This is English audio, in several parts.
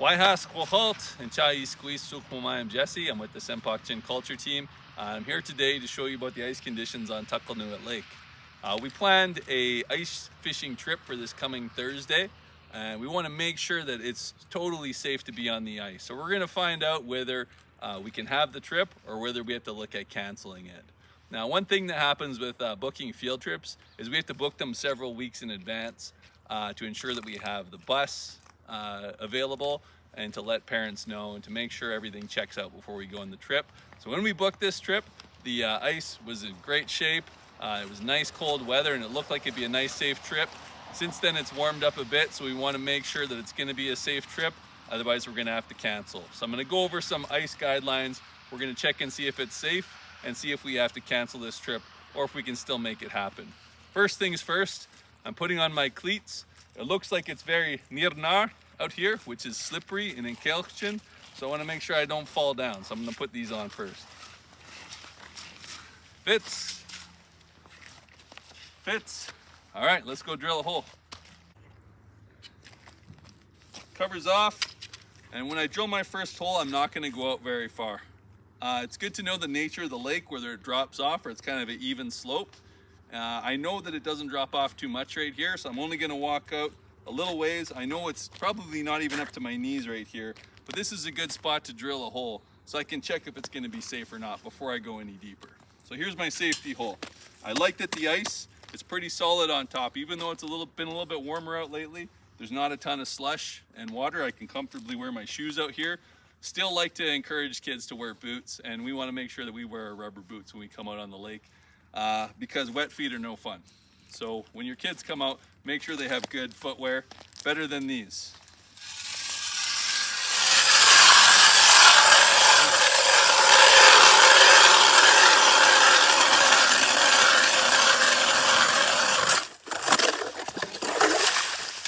Waihas Quahalt and Chai Squeeze Sukmumayam Jesse. I'm with the Sempach Culture Team. I'm here today to show you about the ice conditions on Tuckalnuit Lake. We planned a ice fishing trip for this coming Thursday, and we want to make sure that it's totally safe to be on the ice. So we're going to find out whether we can have the trip or whether we have to look at canceling it. Now, one thing that happens with booking field trips is we have to book them several weeks in advance to ensure that we have the bus available and to let parents know and to make sure everything checks out before we go on the trip. So when we booked this trip, the ice was in great shape. It was nice cold weather and it looked like it'd be a nice safe trip. Since then it's warmed up a bit, so we want to make sure that it's going to be a safe trip. Otherwise we're going to have to cancel. So I'm going to go over some ice guidelines. We're going to check and see if it's safe and see if we have to cancel this trip or if we can still make it happen. First things first, I'm putting on my cleats. It looks like it's very nirnar out here, which is slippery and enkelchen. So I want to make sure I don't fall down. So I'm going to put these on first. Fits. Fits. All right, let's go drill a hole. Covers off. And when I drill my first hole, I'm not going to go out very far. It's good to know the nature of the lake, whether it drops off or it's kind of an even slope. I know that it doesn't drop off too much right here, so I'm only going to walk out a little ways. I know it's probably not even up to my knees right here, but this is a good spot to drill a hole so I can check if it's going to be safe or not before I go any deeper. So here's my safety hole. I like that the ice is pretty solid on top. Even though it's been a little bit warmer out lately, there's not a ton of slush and water. I can comfortably wear my shoes out here. Still like to encourage kids to wear boots, and we want to make sure that we wear our rubber boots when we come out on the lake. Because wet feet are no fun. So when your kids come out, make sure they have good footwear, better than these.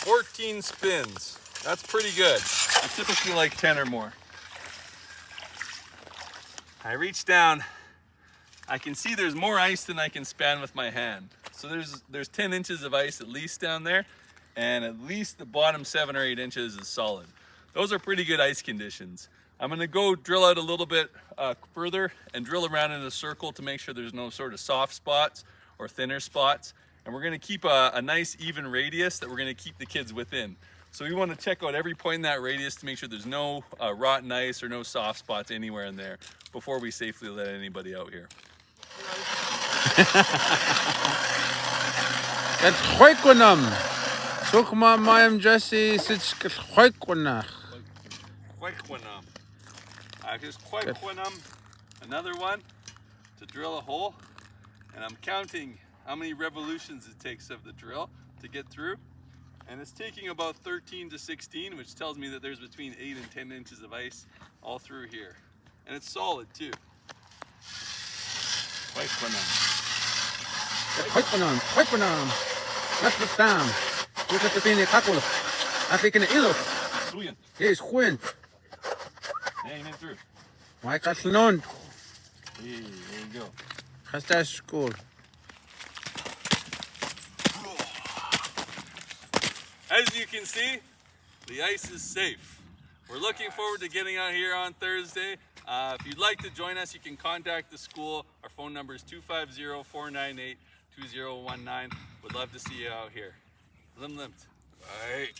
"14 spins. That's pretty good. I typically like 10 or more. I reach down. I can see there's more ice than I can span with my hand. So there's 10 inches of ice at least down there, and at least the bottom 7 or 8 inches is solid. Those are pretty good ice conditions. I'm gonna go drill out a little bit further and drill around in a circle to make sure there's no sort of soft spots or thinner spots. And we're gonna keep a nice even radius that we're gonna keep the kids within. So we wanna check out every point in that radius to make sure there's no rotten ice or no soft spots anywhere in there before we safely let anybody out here. Het goikonam. Sukma mayam Jesse sits goikonach. Quaiquanum. Here's Quaiquanum, another one to drill a hole. And I'm counting how many revolutions it takes of the drill to get through. And it's taking about 13 to 16, which tells me that there's between 8 and 10 inches of ice all through here. And it's solid too. Goikonam. That's the time. Look at the thing in the tackle. I think in the ilo. Sweet. Yes, Quinn. Hanging in through. Why can't you know? Hey, there you go. That's school. As you can see, the ice is safe. We're looking forward to getting out here on Thursday. If you'd like to join us, you can contact the school. Our phone number is 250-498-2019. We'd love to see you out here. Limlimt. Bye.